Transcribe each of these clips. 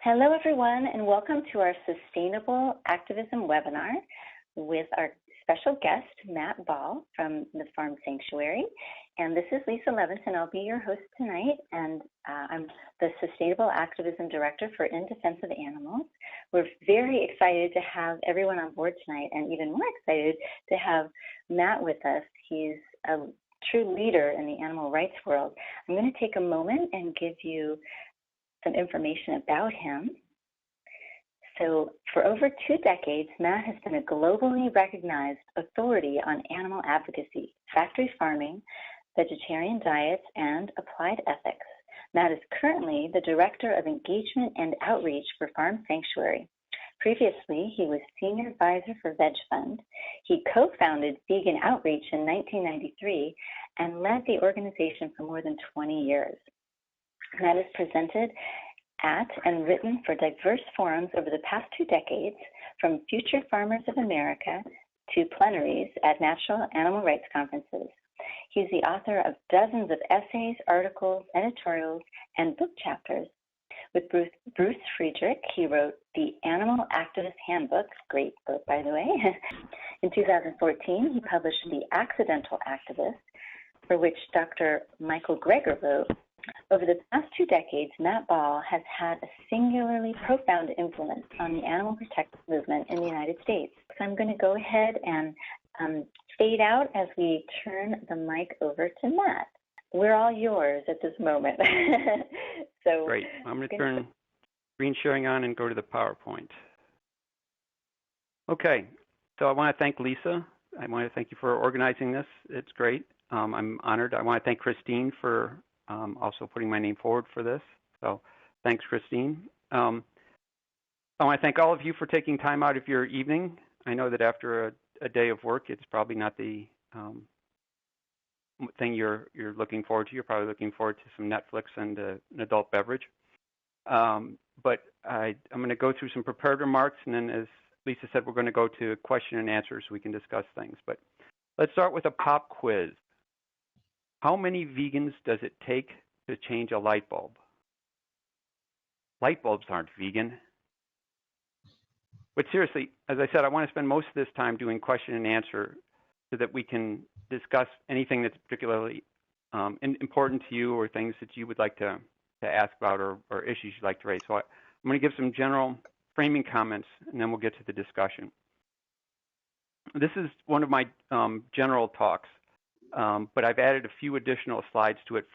Hello, everyone, and welcome to our Sustainable Activism webinar with our special guest, Matt Ball from the Farm Sanctuary. And this is Lisa Levinson. I'll be your host tonight, and I'm the Sustainable Activism Director for In Defense of Animals. We're very excited to have everyone on board tonight, and even more excited to have Matt with us. He's a true leader in the animal rights world. I'm going to take a moment and give you some information about him. So for over 2 decades, Matt has been a globally recognized authority on animal advocacy, factory farming, vegetarian diets, and applied ethics. Matt is currently the Director of Engagement and Outreach for Farm Sanctuary. Previously, he was Senior Advisor for Veg Fund. He co-founded Vegan Outreach in 1993 and led the organization for more than 20 years. Matt has presented at and written for diverse forums over the past 2 decades, from Future Farmers of America to plenaries at national animal rights conferences. He's the author of dozens of essays, articles, editorials, and book chapters. With Bruce Friedrich, he wrote The Animal Activist Handbook, great book, by the way. In 2014, he published The Accidental Activist, for which Dr. Michael Greger wrote. Over the past 2 decades, Matt Ball has had a singularly profound influence on the animal protection movement in the United States. So I'm going to go ahead and fade out as we turn the mic over to Matt. We're all yours at this moment. So great. I'm going to turn screen sharing on and go to the PowerPoint. Okay, so I want to thank Lisa. I want to thank you for organizing this. It's great. I'm honored. I want to thank Christine for also putting my name forward for this. So thanks, Christine. I want to thank all of you for taking time out of your evening. I know that after a day of work, it's probably not the thing you're looking forward to. You're probably looking forward to some Netflix and an adult beverage. But I'm going to go through some prepared remarks, and then, as Lisa said, we're going to go to question and answers so we can discuss things. But let's start with a pop quiz. How many vegans does it take to change a light bulb? Light bulbs aren't vegan. But seriously, as I said, I want to spend most of this time doing question and answer so that we can discuss anything that's particularly important to you or things that you would like to ask about or issues you'd like to raise. So I'm going to give some general framing comments, and then we'll get to the discussion. This is one of my general talks. But I've added a few additional slides to it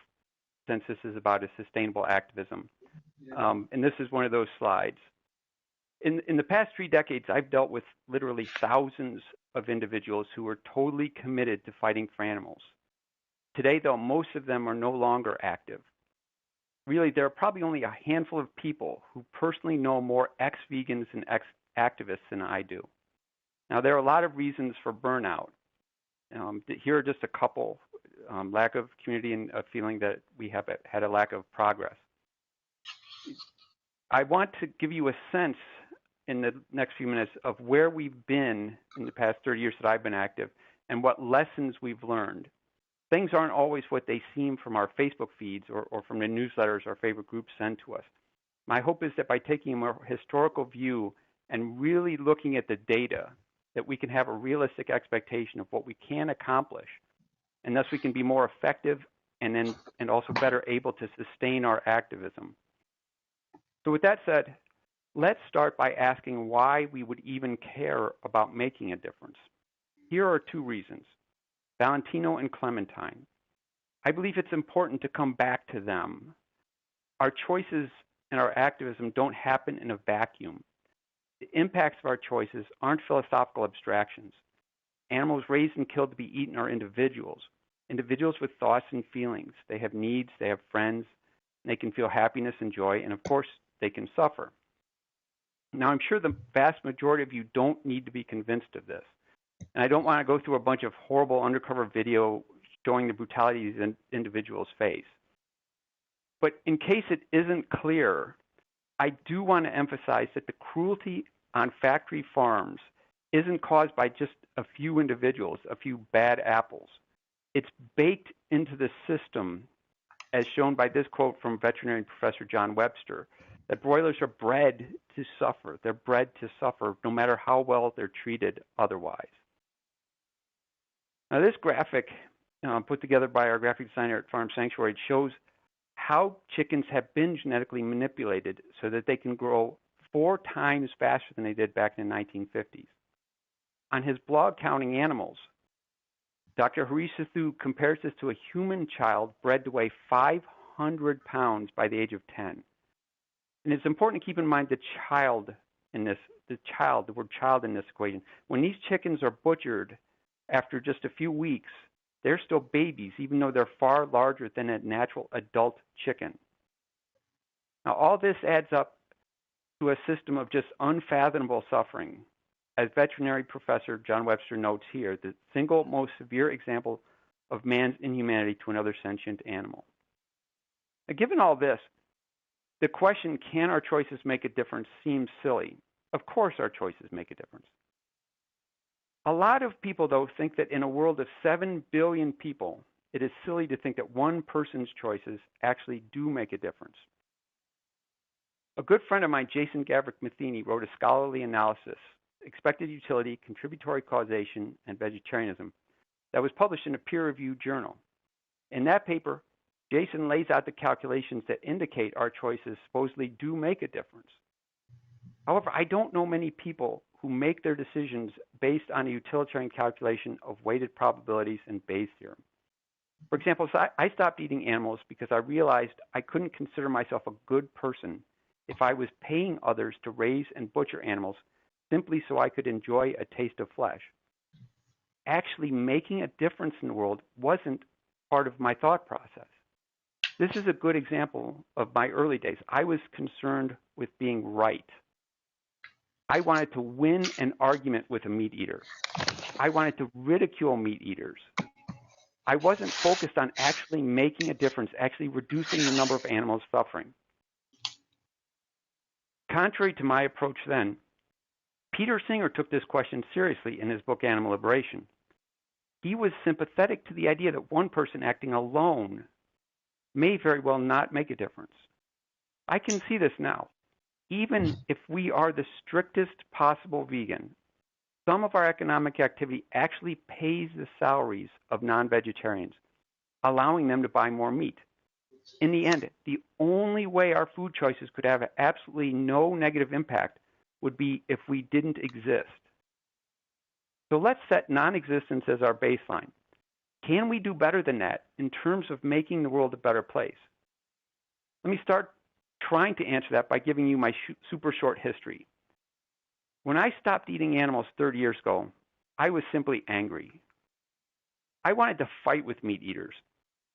since this is about a sustainable activism. And this is one of those slides. In the past 3 decades, I've dealt with literally thousands of individuals who are totally committed to fighting for animals. Today, though, most of them are no longer active. Really, there are probably only a handful of people who personally know more ex-vegans and ex-activists than I do. Now, there are a lot of reasons for burnout. Here are just a couple: lack of community and a feeling that we have had a lack of progress. I want to give you a sense in the next few minutes of where we've been in the past 30 years that I've been active and what lessons we've learned. Things aren't always what they seem from our Facebook feeds or from the newsletters our favorite groups send to us. My hope is that by taking a more historical view and really looking at the data, that we can have a realistic expectation of what we can accomplish, and thus we can be more effective and also better able to sustain our activism. So with that said, let's start by asking why we would even care about making a difference. Here are 2 reasons: Valentino and Clementine. I believe it's important to come back to them. Our choices and our activism don't happen in a vacuum. The impacts of our choices aren't philosophical abstractions. Animals raised and killed to be eaten are individuals with thoughts and feelings. They have needs, they have friends, and they can feel happiness and joy, and of course, they can suffer. Now, I'm sure the vast majority of you don't need to be convinced of this. And I don't want to go through a bunch of horrible undercover video showing the brutality these individuals face. But in case it isn't clear, I do want to emphasize that the cruelty on factory farms isn't caused by just a few individuals, a few bad apples. It's baked into the system, as shown by this quote from veterinary professor John Webster, that broilers are bred to suffer. They're bred to suffer no matter how well they're treated otherwise. Now, this graphic put together by our graphic designer at Farm Sanctuary shows how chickens have been genetically manipulated so that they can grow 4 times faster than they did back in the 1950s. On his blog, Counting Animals, Dr. Harish Sathu compares this to a human child bred to weigh 500 pounds by the age of 10. And it's important to keep in mind the word child in this equation. When these chickens are butchered after just a few weeks, they're still babies, even though they're far larger than a natural adult chicken. Now, all this adds up to a system of just unfathomable suffering. As veterinary professor John Webster notes here, the single most severe example of man's inhumanity to another sentient animal. Now, given all this, the question, can our choices make a difference, seems silly. Of course our choices make a difference. A lot of people, though, think that in a world of 7 billion people, it is silly to think that one person's choices actually do make a difference. A good friend of mine, Jason Gavrick-Matheny, wrote a scholarly analysis, Expected Utility, Contributory Causation, and Vegetarianism, that was published in a peer-reviewed journal. In that paper, Jason lays out the calculations that indicate our choices supposedly do make a difference. However, I don't know many people who make their decisions based on a utilitarian calculation of weighted probabilities and Bayes' theorem. For example, I stopped eating animals because I realized I couldn't consider myself a good person if I was paying others to raise and butcher animals simply so I could enjoy a taste of flesh. Actually making a difference in the world wasn't part of my thought process. This is a good example of my early days. I was concerned with being right. I wanted to win an argument with a meat eater. I wanted to ridicule meat eaters. I wasn't focused on actually making a difference, actually reducing the number of animals suffering. Contrary to my approach then, Peter Singer took this question seriously in his book Animal Liberation. He was sympathetic to the idea that one person acting alone may very well not make a difference. I can see this now. Even if we are the strictest possible vegan, some of our economic activity actually pays the salaries of non-vegetarians, allowing them to buy more meat. In the end, the only way our food choices could have absolutely no negative impact would be if we didn't exist. So let's set non-existence as our baseline. Can we do better than that in terms of making the world a better place? Let me start trying to answer that by giving you my super short history. When I stopped eating animals 30 years ago, I was simply angry. I wanted to fight with meat eaters.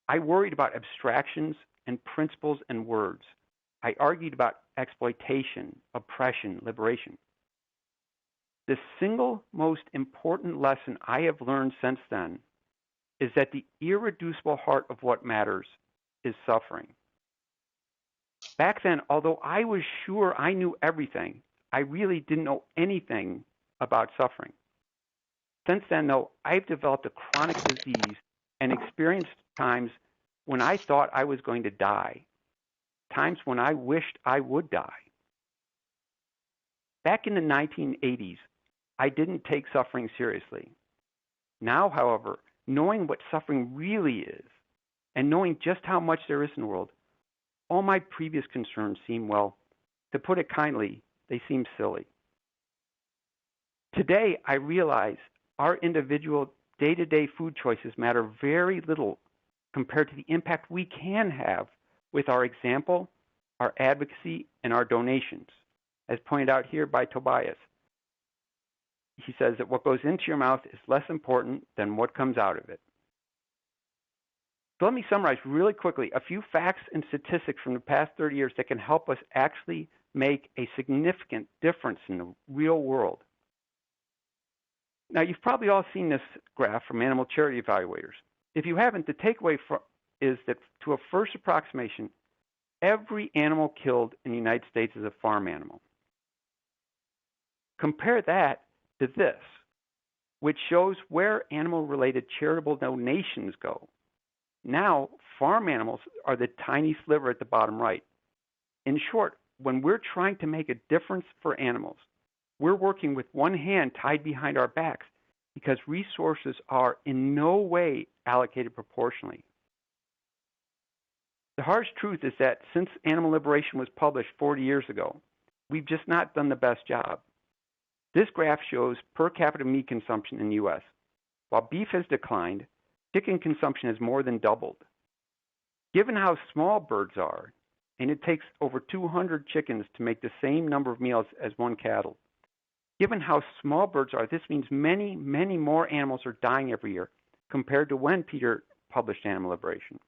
I worried about abstractions and principles and words. I argued about exploitation, oppression, liberation. The single most important lesson I have learned since then is that the irreducible heart of what matters is suffering. Back then, although I was sure I knew everything, I really didn't know anything about suffering. Since then, though, I've developed a chronic disease and experienced times when I thought I was going to die, times when I wished I would die. Back in the 1980s, I didn't take suffering seriously. Now, however, knowing what suffering really is and knowing just how much there is in the world, all my previous concerns seem, well, to put it kindly, they seem silly. Today, I realize our individual day-to-day food choices matter very little compared to the impact we can have with our example, our advocacy, and our donations, as pointed out here by Tobias. He says that what goes into your mouth is less important than what comes out of it. So let me summarize really quickly a few facts and statistics from the past 30 years that can help us actually make a significant difference in the real world. Now, you've probably all seen this graph from animal charity evaluators. If you haven't, the takeaway is that to a first approximation, every animal killed in the United States is a farm animal. Compare that to this, which shows where animal-related charitable donations go. Now, farm animals are the tiny sliver at the bottom right. In short, when we're trying to make a difference for animals, we're working with one hand tied behind our backs because resources are in no way allocated proportionally. The harsh truth is that since animal liberation was published 40 years ago, we've just not done the best job. This graph shows per capita meat consumption in the U.S. While beef has declined, chicken consumption has more than doubled. Given how small birds are, and it takes over 200 chickens to make the same number of meals as one cattle, given how small birds are, this means many, many more animals are dying every year compared to when Peter published Animal Liberation.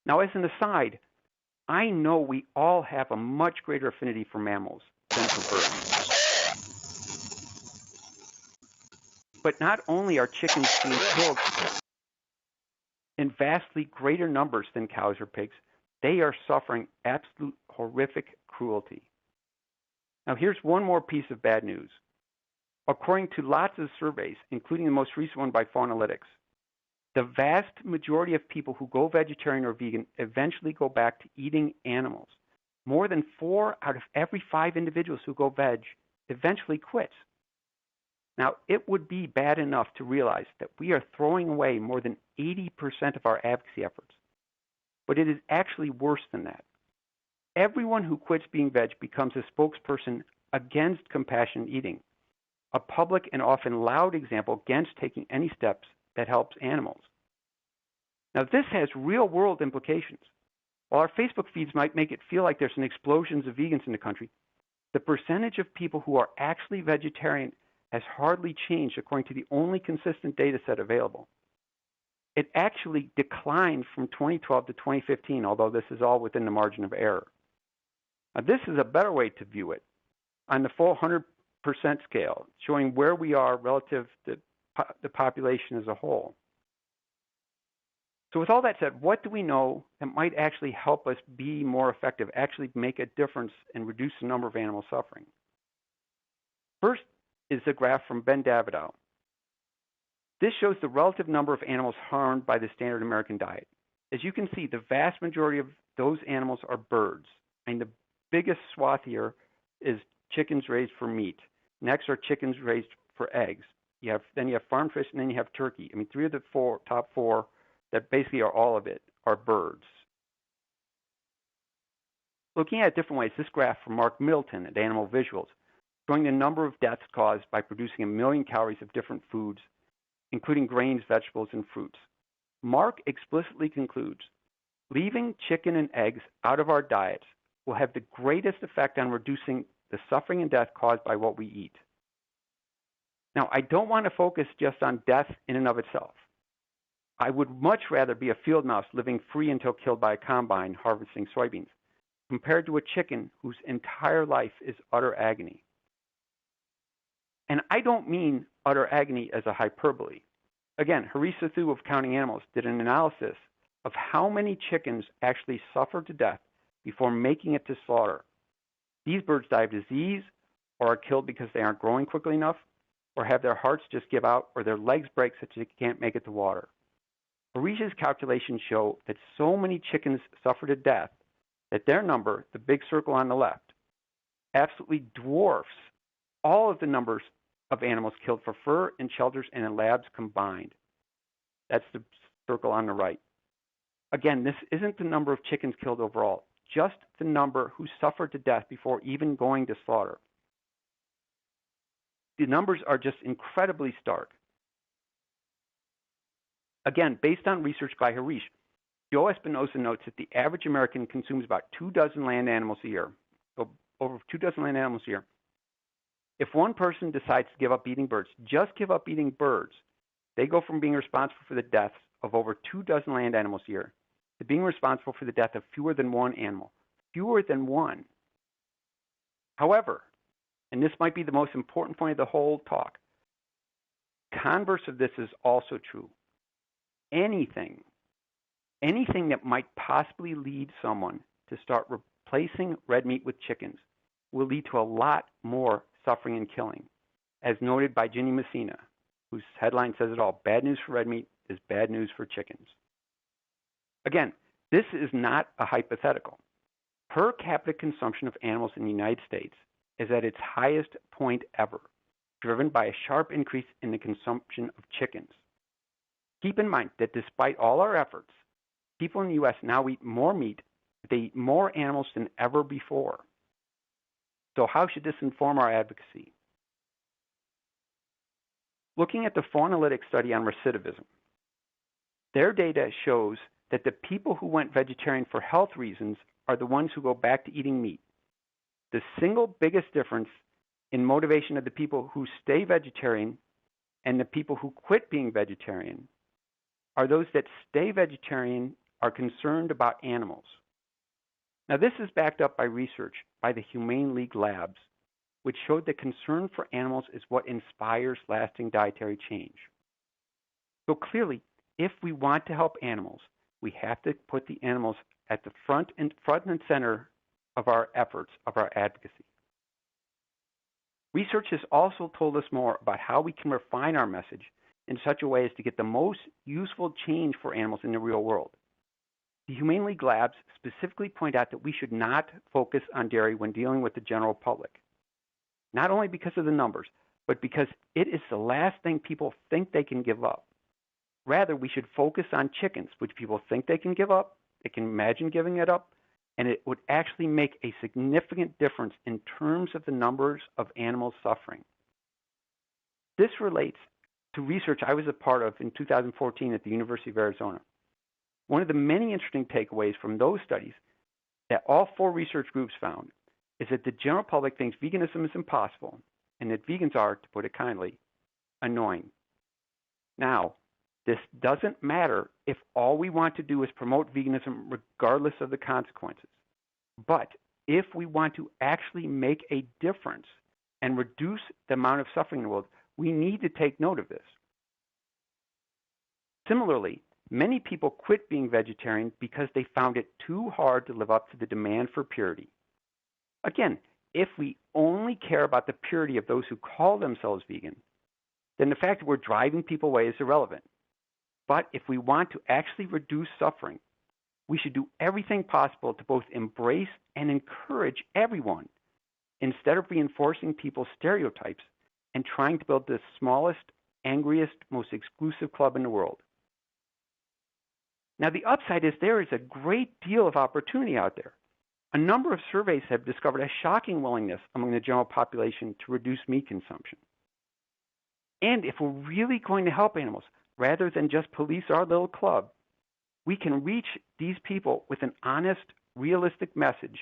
Now, as an aside, I know we all have a much greater affinity for mammals than for birds. But not only are chickens being killed in vastly greater numbers than cows or pigs, they are suffering absolute horrific cruelty. Now, here's one more piece of bad news. According to lots of surveys, including the most recent one by Faunalytics, the vast majority of people who go vegetarian or vegan eventually go back to eating animals. More than 4 out of every 5 individuals who go veg eventually quits. Now, it would be bad enough to realize that we are throwing away more than 80% of our advocacy efforts. But it is actually worse than that. Everyone who quits being veg becomes a spokesperson against compassionate eating, a public and often loud example against taking any steps that helps animals. Now, this has real-world implications. While our Facebook feeds might make it feel like there's an explosion of vegans in the country, the percentage of people who are actually vegetarian has hardly changed according to the only consistent data set available. It actually declined from 2012 to 2015, although this is all within the margin of error. Now, this is a better way to view it on the full 100% scale, showing where we are relative to the population as a whole. So with all that said, what do we know that might actually help us be more effective, actually make a difference and reduce the number of animals suffering? First is the graph from Ben Davidow. This shows the relative number of animals harmed by the standard American diet. As you can see, the vast majority of those animals are birds. And the biggest swath here is chickens raised for meat. Next are chickens raised for eggs. Then you have farm fish, and then you have turkey. I mean, 3 of the top 4 that basically are all of it are birds. Looking at it different ways, this graph from Mark Middleton at Animal Visuals, showing the number of deaths caused by producing 1 million calories of different foods, including grains, vegetables, and fruits. Mark explicitly concludes, leaving chicken and eggs out of our diets will have the greatest effect on reducing the suffering and death caused by what we eat. Now, I don't want to focus just on death in and of itself. I would much rather be a field mouse living free until killed by a combine harvesting soybeans, compared to a chicken whose entire life is utter agony. And I don't mean utter agony as a hyperbole. Again, Harisa Thu of Counting Animals did an analysis of how many chickens actually suffer to death before making it to slaughter. These birds die of disease, or are killed because they aren't growing quickly enough, or have their hearts just give out, or their legs break such that they can't make it to water. Harisa's calculations show that so many chickens suffer to death that their number, the big circle on the left, absolutely dwarfs all of the numbers of animals killed for fur in shelters and in labs combined. That's the circle on the right. Again, this isn't the number of chickens killed overall, just the number who suffered to death before even going to slaughter. The numbers are just incredibly stark. Again, based on research by Harish, Joe Espinosa notes that the average American consumes about 2 dozen land animals a year, so over 2 dozen land animals a year. If one person decides to give up eating birds, just give up eating birds, they go from being responsible for the deaths of over 2 dozen land animals a year to being responsible for the death of fewer than 1 animal. Fewer than 1. However, and this might be the most important point of the whole talk, converse of this is also true. Anything that might possibly lead someone to start replacing red meat with chickens will lead to a lot more suffering and killing, as noted by Ginny Messina, whose headline says it all: bad news for red meat is bad news for chickens. Again, this is not a hypothetical. per capita consumption of animals in the United States is at its highest point ever, driven by a sharp increase in the consumption of chickens. Keep in mind that despite all our efforts, people in the U.S. now eat more meat, they eat more animals than ever before. So how should this inform our advocacy? Looking at the Faunalytics study on recidivism, their data shows that the people who went vegetarian for health reasons are the ones who go back to eating meat. The single biggest difference in motivation of the people who stay vegetarian and the people who quit being vegetarian are those that stay vegetarian are concerned about animals. Now, this is backed up by research by the Humane League Labs, which showed that concern for animals is what inspires lasting dietary change. So clearly, if we want to help animals, we have to put the animals at the front and center of our efforts, of our advocacy. Research has also told us more about how we can refine our message in such a way as to get the most useful change for animals in the real world. The Humane League Labs specifically point out that we should not focus on dairy when dealing with the general public, not only because of the numbers, but because it is the last thing people think they can give up. Rather, we should focus on chickens, which people think they can give up, they can imagine giving it up, and it would actually make a significant difference in terms of the numbers of animals suffering. This relates to research I was a part of in 2014 at the University of Arizona. One of the many interesting takeaways from those studies that all 4 research groups found is that the general public thinks veganism is impossible and that vegans are, to put it kindly, annoying. Now, this doesn't matter if all we want to do is promote veganism regardless of the consequences. But if we want to actually make a difference and reduce the amount of suffering in the world, we need to take note of this. Similarly, many people quit being vegetarian because they found it too hard to live up to the demand for purity. Again, if we only care about the purity of those who call themselves vegan, then the fact that we're driving people away is irrelevant. But if we want to actually reduce suffering, we should do everything possible to both embrace and encourage everyone instead of reinforcing people's stereotypes and trying to build the smallest, angriest, most exclusive club in the world. Now, the upside is there is a great deal of opportunity out there. A number of surveys have discovered a shocking willingness among the general population to reduce meat consumption. And if we're really going to help animals, rather than just police our little club, we can reach these people with an honest, realistic message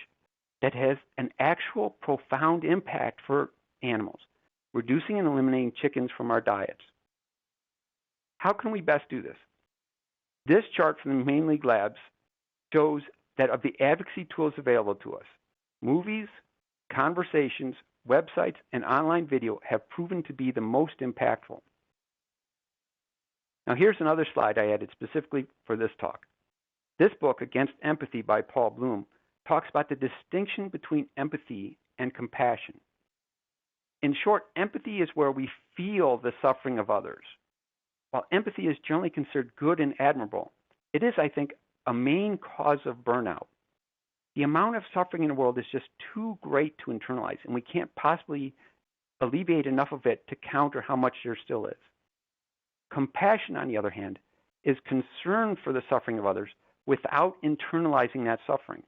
that has an actual profound impact for animals, reducing and eliminating chickens from our diets. How can we best do this? This chart from the Humane League Labs shows that of the advocacy tools available to us, movies, conversations, websites, and online video have proven to be the most impactful. Now here's another slide I added specifically for this talk. This book, Against Empathy by Paul Bloom, talks about the distinction between empathy and compassion. In short, empathy is where we feel the suffering of others. While empathy is generally considered good and admirable, it is, I think, a main cause of burnout. The amount of suffering in the world is just too great to internalize, and we can't possibly alleviate enough of it to counter how much there still is. Compassion, on the other hand, is concern for the suffering of others without internalizing that suffering.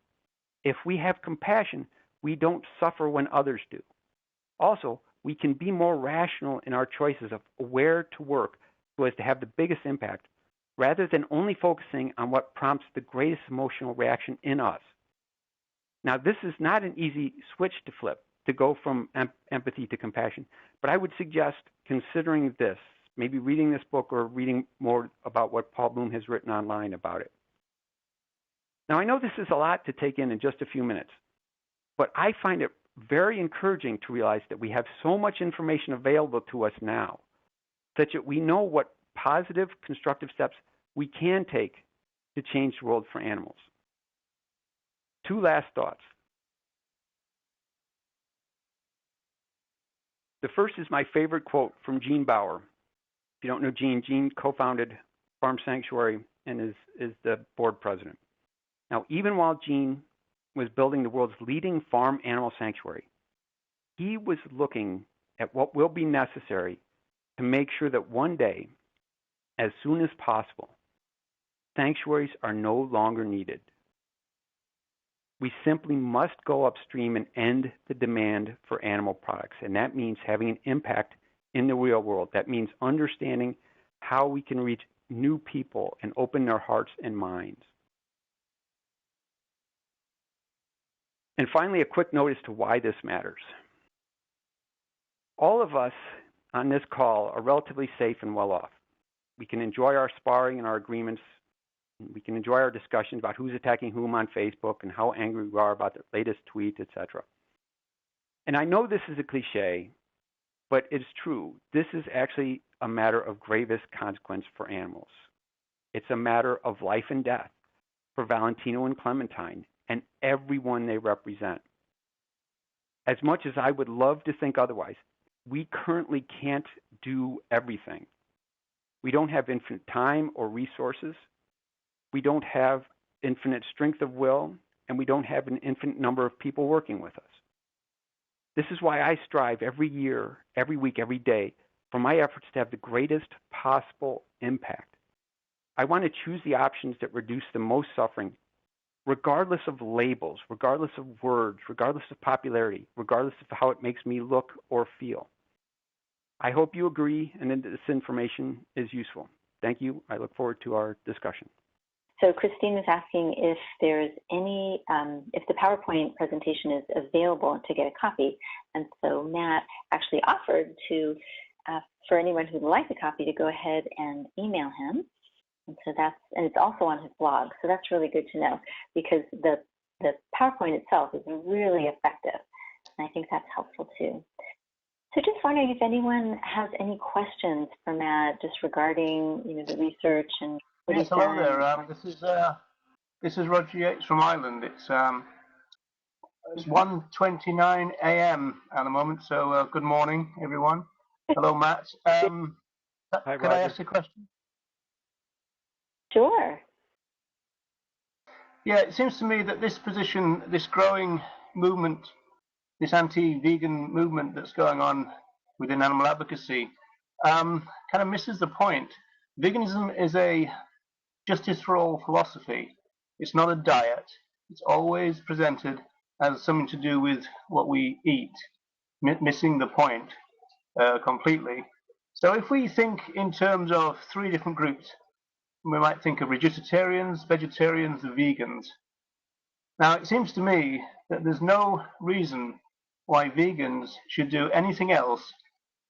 If we have compassion, we don't suffer when others do. Also, we can be more rational in our choices of where to work so as to have the biggest impact, rather than only focusing on what prompts the greatest emotional reaction in us. Now, this is not an easy switch to flip, to go from empathy to compassion, but I would suggest considering this, maybe reading this book or reading more about what Paul Bloom has written online about it. Now, I know this is a lot to take in just a few minutes, but I find it very encouraging to realize that we have so much information available to us now, such that we know what positive, constructive steps we can take to change the world for animals. 2 last thoughts. The first is my favorite quote from Gene Bauer. If you don't know Gene co-founded Farm Sanctuary and is the board president. Now, even while Gene was building the world's leading farm animal sanctuary. He was looking at what will be necessary to make sure that one day, as soon as possible, sanctuaries are no longer needed. We simply must go upstream and end the demand for animal products, and that means having an impact in the real world. That means understanding how we can reach new people and open their hearts and minds. And finally, a quick note as to why this matters. All of us on this call are relatively safe and well off. We can enjoy our sparring and our agreements. We can enjoy our discussions about who's attacking whom on Facebook and how angry we are about the latest tweet, etc. And I know this is a cliche, but it's true. This is actually a matter of gravest consequence for animals. It's a matter of life and death for Valentino and Clementine and everyone they represent. As much as I would love to think otherwise, we currently can't do everything. We don't have infinite time or resources. We don't have infinite strength of will, and we don't have an infinite number of people working with us. This is why I strive every year, every week, every day for my efforts to have the greatest possible impact. I want to choose the options that reduce the most suffering, regardless of labels, regardless of words, regardless of popularity, regardless of how it makes me look or feel. I hope you agree and that this information is useful. Thank you. I look forward to our discussion. So Christine is asking if there's any, if the PowerPoint presentation is available to get a copy. And so Matt actually offered to, for anyone who'd like a copy, to go ahead and email him. And so and it's also on his blog. So that's really good to know, because the PowerPoint itself is really effective. And I think that's helpful too. So just wondering if anyone has any questions for Matt just regarding, the research and what yes, hello there. This is Roger Yates from Ireland. It's 1:29 a.m. at the moment, so good morning, everyone. Hello, Matt. Hi, could I ask a question? Sure. Yeah, it seems to me that this position, this growing movement, this anti-vegan movement that's going on within animal advocacy, kind of misses the point. Veganism is a justice for all philosophy. It's not a diet. It's always presented as something to do with what we eat, missing the point completely. So if we think in terms of three different groups, we might think of reducitarians, vegetarians, and vegans. Now, it seems to me that there's no reason why vegans should do anything else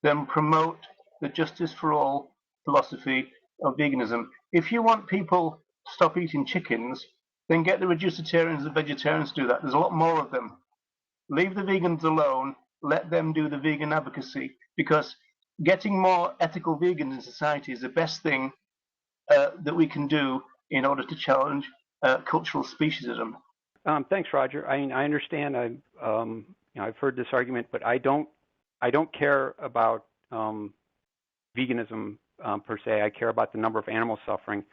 than promote the justice for all philosophy of veganism. If you want people to stop eating chickens, then get the reducitarians and vegetarians to do that. There's a lot more of them. Leave the vegans alone. Let them do the vegan advocacy, because getting more ethical vegans in society is the best thing that we can do in order to challenge cultural speciesism. Thanks, Roger. I mean, I understand. I've heard this argument, but I don't care about veganism per se. I care about the number of animals suffering,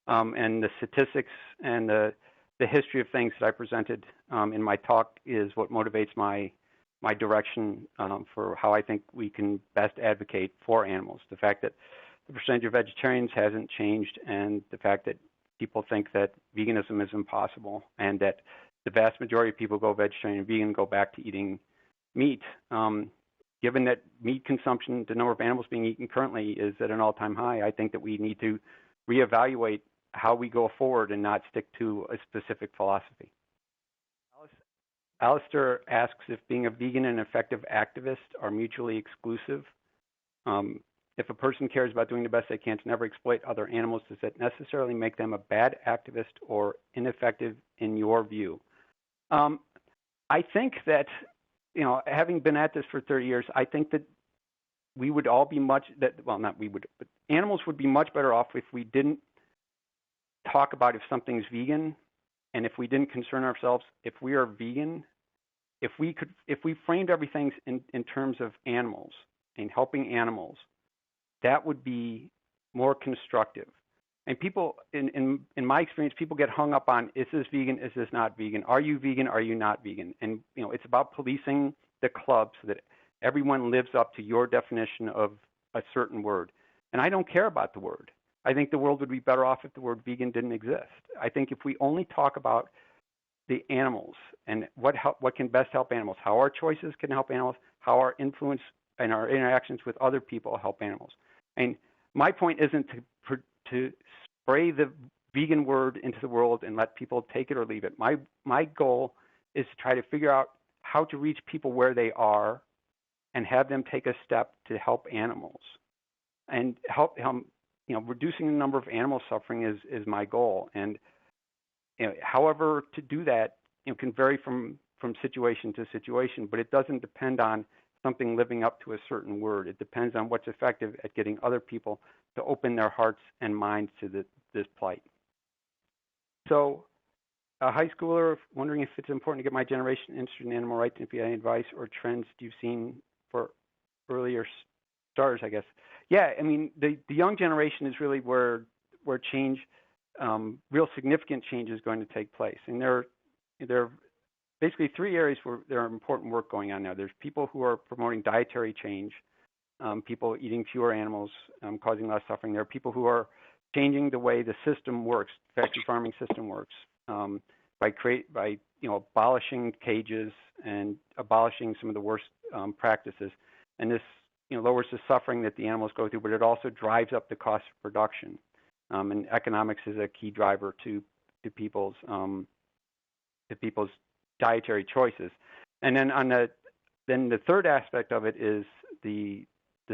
and the statistics and the history of things that I presented in my talk is what motivates my direction for how I think we can best advocate for animals. The fact that the percentage of vegetarians hasn't changed, and the fact that people think that veganism is impossible, and that the vast majority of people go vegetarian and vegan go back to eating meat. Given that meat consumption, the number of animals being eaten currently is at an all-time high, I think that we need to reevaluate how we go forward and not stick to a specific philosophy. Alistair asks if being a vegan and an effective activist are mutually exclusive. If a person cares about doing the best they can to never exploit other animals, does that necessarily make them a bad activist or ineffective in your view? I think that, having been at this for 30 years, I think that we would all be but animals would be much better off if we didn't talk about if something's vegan, and if we didn't concern ourselves if we are vegan. If we framed everything in terms of animals and helping animals, that would be more constructive. And people, in my experience, people get hung up on, is this vegan, is this not vegan? Are you vegan, are you not vegan? And, it's about policing the club so that everyone lives up to your definition of a certain word. And I don't care about the word. I think the world would be better off if the word vegan didn't exist. I think if we only talk about the animals and what can best help animals, how our choices can help animals, how our influence and our interactions with other people help animals. And my point isn't to spray the vegan word into the world and let people take it or leave it. My goal is to try to figure out how to reach people where they are and have them take a step to help animals and help reducing the number of animal suffering is my goal. And however to do that can vary from situation to situation, but it doesn't depend on something living up to a certain word. It depends on what's effective at getting other people to open their hearts and minds to this plight. So a high schooler wondering if it's important to get my generation interested in animal rights, and if you have any advice or trends you've seen for earlier starters, I guess. Yeah, I mean, the young generation is really where change, real significant change is going to take place. And there are basically three areas where there are important work going on now. There's people who are promoting dietary change, people eating fewer animals, causing less suffering. There are people who are changing the way the system works, factory farming system works, by abolishing cages and abolishing some of the worst practices. And this lowers the suffering that the animals go through, but it also drives up the cost of production. And economics is a key driver to people's dietary choices. And then the third aspect of it is the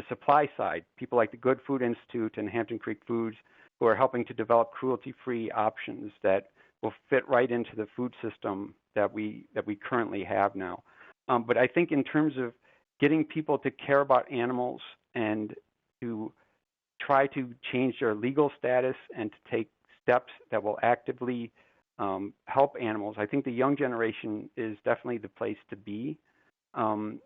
supply side. People like the Good Food Institute and Hampton Creek Foods, who are helping to develop cruelty-free options that will fit right into the food system that we currently have now. But I think in terms of getting people to care about animals and to try to change their legal status and to take steps that will actively help animals, I think the young generation is definitely the place to be. And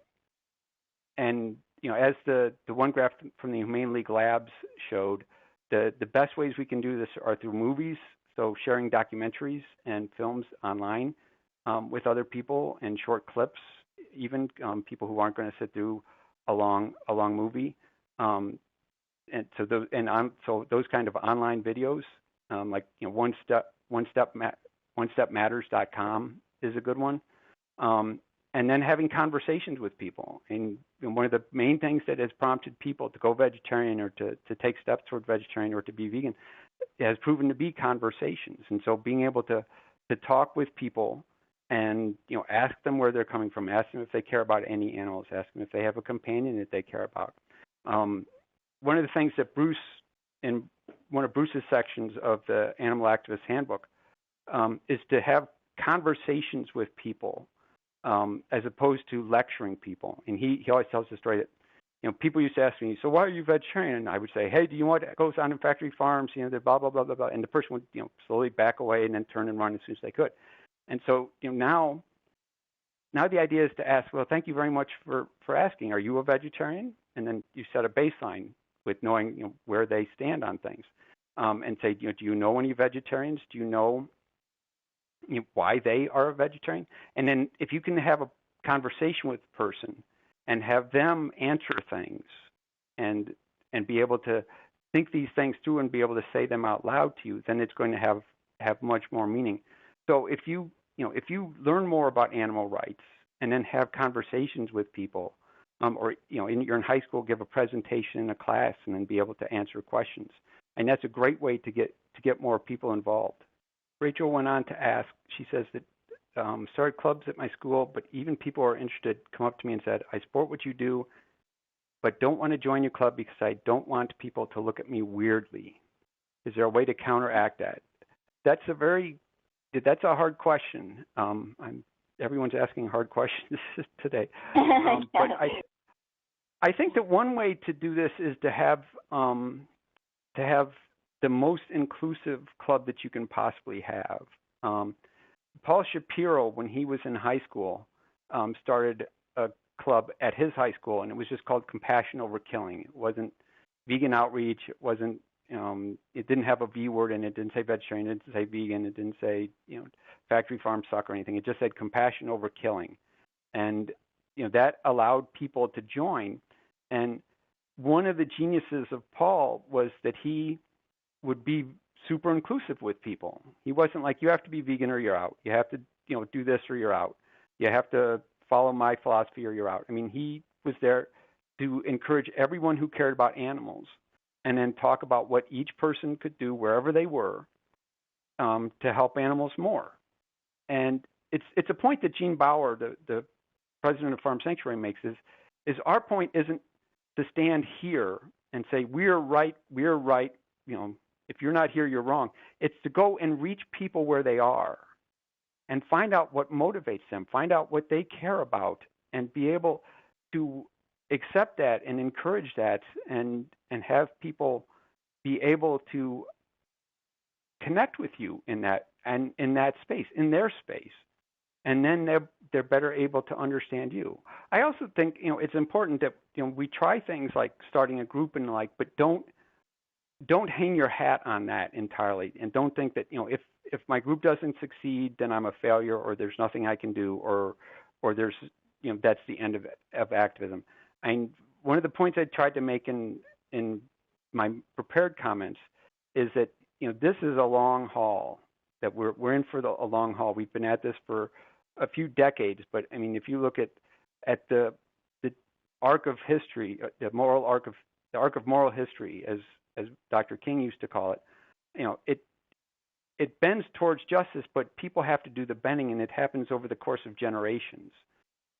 as the one graph from the Humane League Labs showed, the best ways we can do this are through movies, so sharing documentaries and films online with other people and short clips, even people who aren't going to sit through a long movie. And so those kind of online videos, like onestepmatters.com is a good one. And then having conversations with people. And one of the main things that has prompted people to go vegetarian or to take steps toward vegetarian or to be vegan has proven to be conversations. And so being able to talk with people and ask them where they're coming from, ask them if they care about any animals, ask them if they have a companion that they care about. One of the things that Bruce, in one of Bruce's sections of the Animal Activist Handbook, is to have conversations with people as opposed to lecturing people. And he always tells the story that people used to ask me, so why are you vegetarian? And I would say, hey, do you know what goes on in factory farms? The blah blah blah blah blah. And the person would slowly back away and then turn and run as soon as they could. And so now the idea is to ask, well, thank you very much for asking. Are you a vegetarian? And then you set a baseline with knowing where they stand on things, and say, do you know any vegetarians? Do you know why they are a vegetarian? And then if you can have a conversation with the person and have them answer things and be able to think these things through and be able to say them out loud to you, then it's going to have much more meaning. So if you learn more about animal rights and then have conversations with people, or you're in high school, give a presentation in a class and then be able to answer questions, and that's a great way to get more people involved. Rachel went on to ask, she says that started clubs at my school, but even people who are interested come up to me and said, I support what you do, but don't want to join your club because I don't want people to look at me weirdly. Is there a way to counteract that? That's a hard question. Everyone's asking hard questions today. But I think that one way to do this is to have the most inclusive club that you can possibly have. Paul Shapiro, when he was in high school, started a club at his high school, and it was just called Compassion Over Killing. It wasn't vegan outreach. It wasn't It didn't have a V word in it. It didn't say vegetarian. It didn't say vegan. It didn't say factory farm suck or anything. It just said compassion over killing, and that allowed people to join. And one of the geniuses of Paul was that he would be super inclusive with people. He wasn't like, you have to be vegan or you're out. You have to do this or you're out. You have to follow my philosophy or you're out. I mean, he was there to encourage everyone who cared about animals, and then talk about what each person could do wherever they were to help animals more. And it's a point that Gene Bauer, the president of Farm Sanctuary, makes is our point isn't to stand here and say we're right. If you're not here, you're wrong. It's to go and reach people where they are and find out what motivates them, find out what they care about, and be able to accept that and encourage that, and have people be able to connect with you in that space, in their space, and then they're better able to understand you. I also think it's important that we try things like starting a group and but don't hang your hat on that entirely, and don't think that if my group doesn't succeed, then I'm a failure, or there's nothing I can do, or there's that's the end of activism. And one of the points I tried to make in my prepared comments is that this is a long haul, that we're in for a long haul. We've been at this for a few decades, but I mean, if you look at the arc of history, the arc of moral history, as Dr. King used to call it, it bends towards justice, but people have to do the bending, and it happens over the course of generations.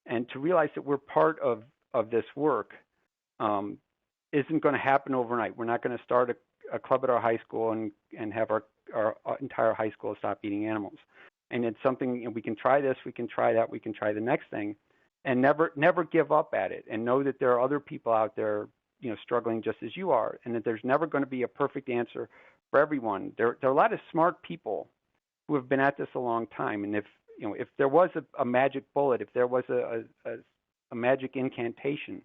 And to realize that we're part of this work isn't going to happen overnight. We're not going to start a club at our high school and have our entire high school stop eating animals. And it's something, we can try this, we can try that, we can try the next thing, and never give up at it, and know that there are other people out there struggling just as you are, and that there's never going to be a perfect answer for everyone. There are a lot of smart people who have been at this a long time, and if there was a magic bullet, if there was a magic incantation,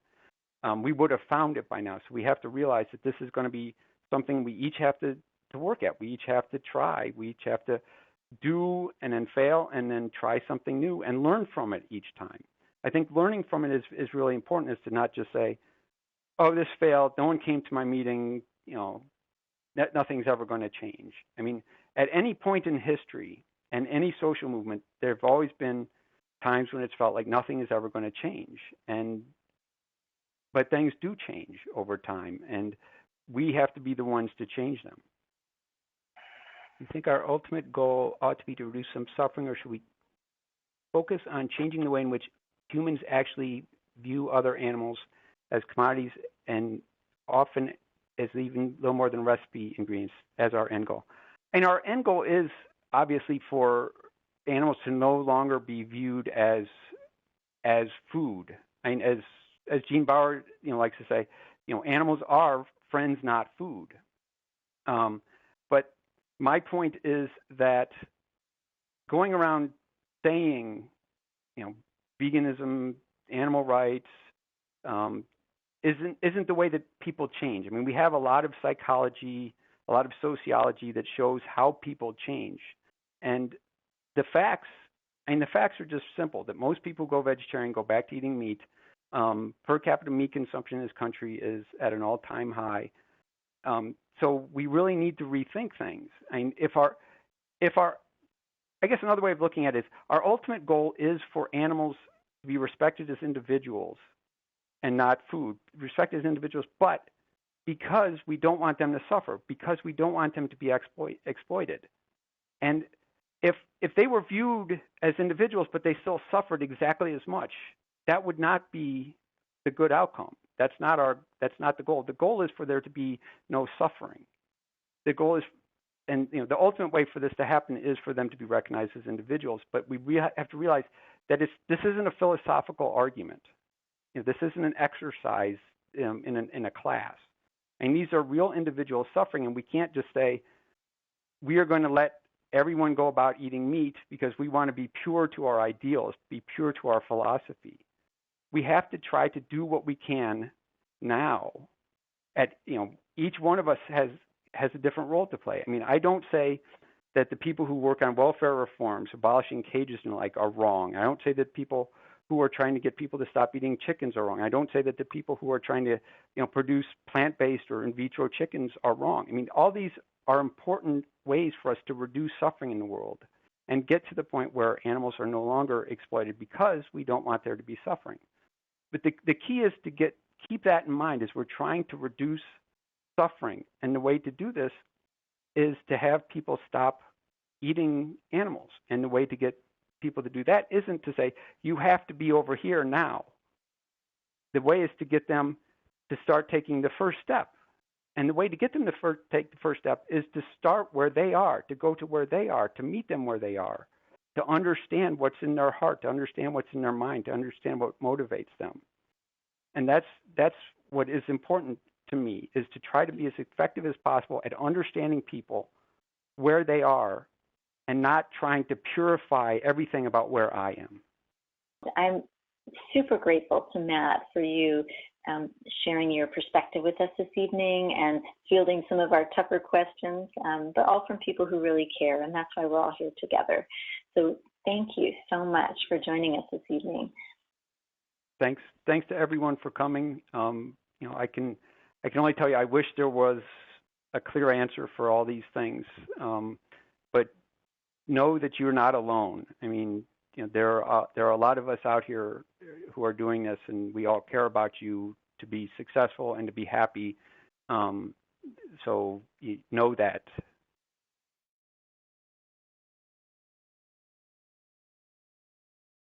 we would have found it by now. So we have to realize that this is going to be something we each have to work at. We each have to try. We each have to do and then fail and then try something new and learn from it each time. I think learning from it is really important, is to not just say, oh, this failed, no one came to my meeting, nothing's ever going to change. I mean, at any point in history and any social movement, there have always been times when it's felt like nothing is ever going to change. But things do change over time, and we have to be the ones to change them. You think our ultimate goal ought to be to reduce some suffering, or should we focus on changing the way in which humans actually view other animals as commodities, and often as even little more than recipe ingredients, as our end goal? And our end goal is obviously for animals to no longer be viewed as food. I mean, as Gene Bauer likes to say, animals are friends, not food. But my point is that going around saying, veganism, animal rights, isn't the way that people change. I mean, we have a lot of psychology, a lot of sociology that shows how people change, and the facts are just simple. That most people go vegetarian, go back to eating meat. Per capita meat consumption in this country is at an all-time high. So we really need to rethink things. I mean, I guess another way of looking at it is our ultimate goal is for animals to be respected as individuals and not food, respected as individuals, but because we don't want them to suffer, because we don't want them to be exploited. And if they were viewed as individuals, but they still suffered exactly as much, that would not be the good outcome. That's not the goal. The goal is for there to be no suffering. The goal is, and the ultimate way for this to happen is for them to be recognized as individuals. But we have to realize that this isn't a philosophical argument. This isn't an exercise in a class. And these are real individuals suffering, and we can't just say we are going to let everyone go about eating meat because we want to be pure to our ideals, be pure to our philosophy. We have to try to do what we can now. Each one of us has has a different role to play. I mean, I don't say that the people who work on welfare reforms, abolishing cages and the like, are wrong. I don't say that people who are trying to get people to stop eating chickens are wrong. I don't say that the people who are trying to, produce plant-based or in vitro chickens are wrong. I mean, all these are important ways for us to reduce suffering in the world and get to the point where animals are no longer exploited because we don't want there to be suffering. But the key is to keep that in mind as we're trying to reduce suffering. And the way to do this is to have people stop eating animals. And the way to get people to do that isn't to say, you have to be over here now. The way is to get them to start taking the first step. And the way to get them to take the first step is to start where they are, to go to where they are, to meet them where they are, to understand what's in their heart, to understand what's in their mind, to understand what motivates them. And that's what is important to me, is to try to be as effective as possible at understanding people where they are and not trying to purify everything about where I am. I'm super grateful to Matt for you sharing your perspective with us this evening and fielding some of our tougher questions, but all from people who really care, and that's why we're all here together. So thank you so much for joining us this evening. Thanks to everyone for coming. I can only tell you, I wish there was a clear answer for all these things, but know that you're not alone. I mean, there are a lot of us out here who are doing this, and we all care about you to be successful and to be happy. So you know that.